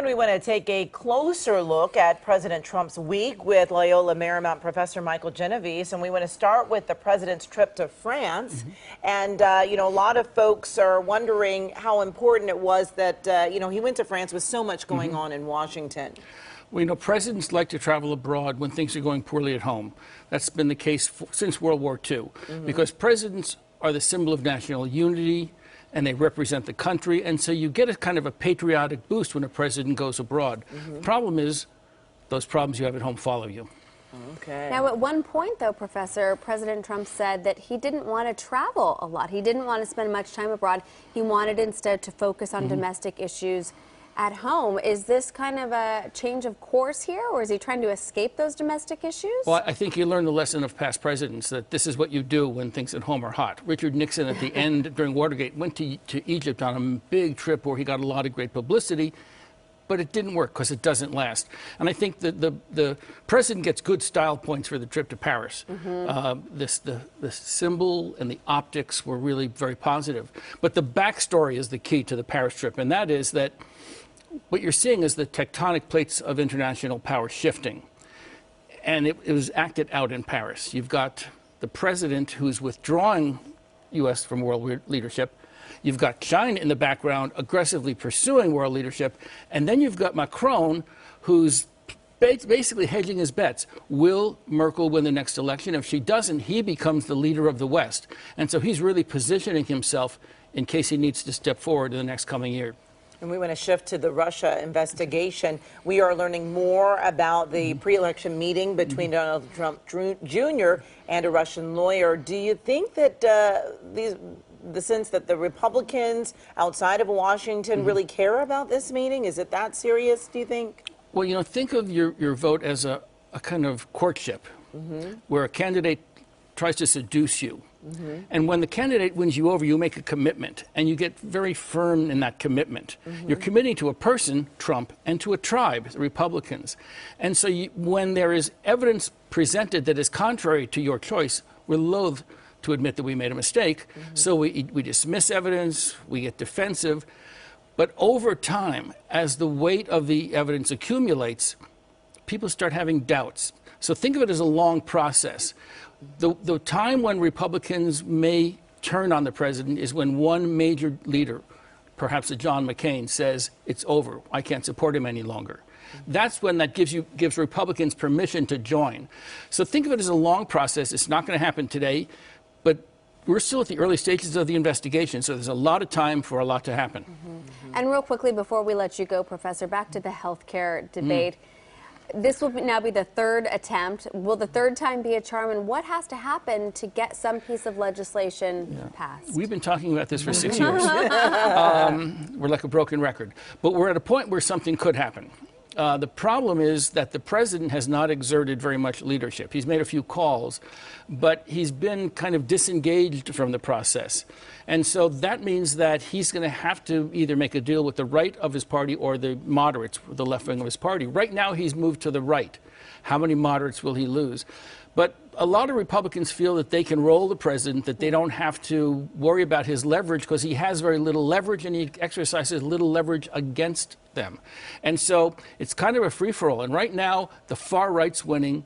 And we want to take a closer look at President Trump's week with Loyola Marymount professor Michael Genovese. And we want to start with the president's trip to France. And, you know, a lot of folks are wondering how important it was that, you know, he went to France with so much going on in Washington. Well, you know, presidents like to travel abroad when things are going poorly at home. That's been the case since World War II, because presidents are the symbol of national unity, and they represent the country, and so you get a kind of a patriotic boost when a president goes abroad. The problem is, those problems you have at home follow you. Okay. Now, at one point, though, Professor, President Trump said that he didn't want to travel a lot. He didn't want to spend much time abroad. He wanted instead to focus on domestic issues at home. Is this kind of a change of course here, or is he trying to escape those domestic issues? Well, I think you learned the lesson of past presidents, that this is what you do when things at home are hot. Richard Nixon, at the end, during Watergate, went to Egypt on a big trip where he got a lot of great publicity, but it didn't work because it doesn't last. And I think that the president gets good style points for the trip to Paris. The symbol and the optics were really very positive. But the backstory is the key to the Paris trip, and that is that what you're seeing is the tectonic plates of international power shifting. And it was acted out in Paris. You've got the president who's withdrawing U.S. from world leadership. You've got China in the background aggressively pursuing world leadership. And then you've got Macron, who's basically hedging his bets. Will Merkel win the next election? If she doesn't, he becomes the leader of the West. And so he's really positioning himself in case he needs to step forward in the next coming year. And we want to shift to the Russia investigation. We are learning more about the pre-election meeting between Donald Trump Jr. and a Russian lawyer. Do you think that the sense that the Republicans outside of Washington really care about this meeting? Is it that serious, do you think? Well, you know, think of your vote as a kind of courtship where a candidate tries to seduce you. And when the candidate wins you over, you make a commitment, and you get very firm in that commitment. You're committing to a person, Trump, and to a tribe, the Republicans. And so when there is evidence presented that is contrary to your choice, we're loath to admit that we made a mistake. So we dismiss evidence, we get defensive. But over time, as the weight of the evidence accumulates, people start having doubts. So think of it as a long process. The time when Republicans may turn on the president is when one major leader, perhaps a John McCain, says it's over, I can't support him any longer. That's when that gives Republicans permission to join. So think of it as a long process. It's not going to happen today, but we're still at the early stages of the investigation, so there's a lot of time for a lot to happen. And real quickly, before we let you go, Professor, back to the health care debate. This will now be the third attempt. Will the third time be a charm? And what has to happen to get some piece of legislation passed? We've been talking about this for 6 years. We're like a broken record. But we're at a point where something could happen. The problem is that the president has not exerted very much leadership. He's made a few calls, but he's been kind of disengaged from the process. And so that means that he's going to have to either make a deal with the right of his party or the moderates, the left wing of his party. Right now, he's moved to the right. How many moderates will he lose? But a lot of Republicans feel that they can roll the president, that they don't have to worry about his leverage because he has very little leverage and he exercises little leverage against them. And so it's kind of a free-for-all. And right now, the far right's winning.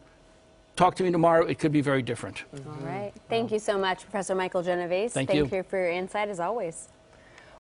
Talk to me tomorrow. It could be very different. All right. Thank you so much, Professor Michael Genovese. Thank you for your insight, as always.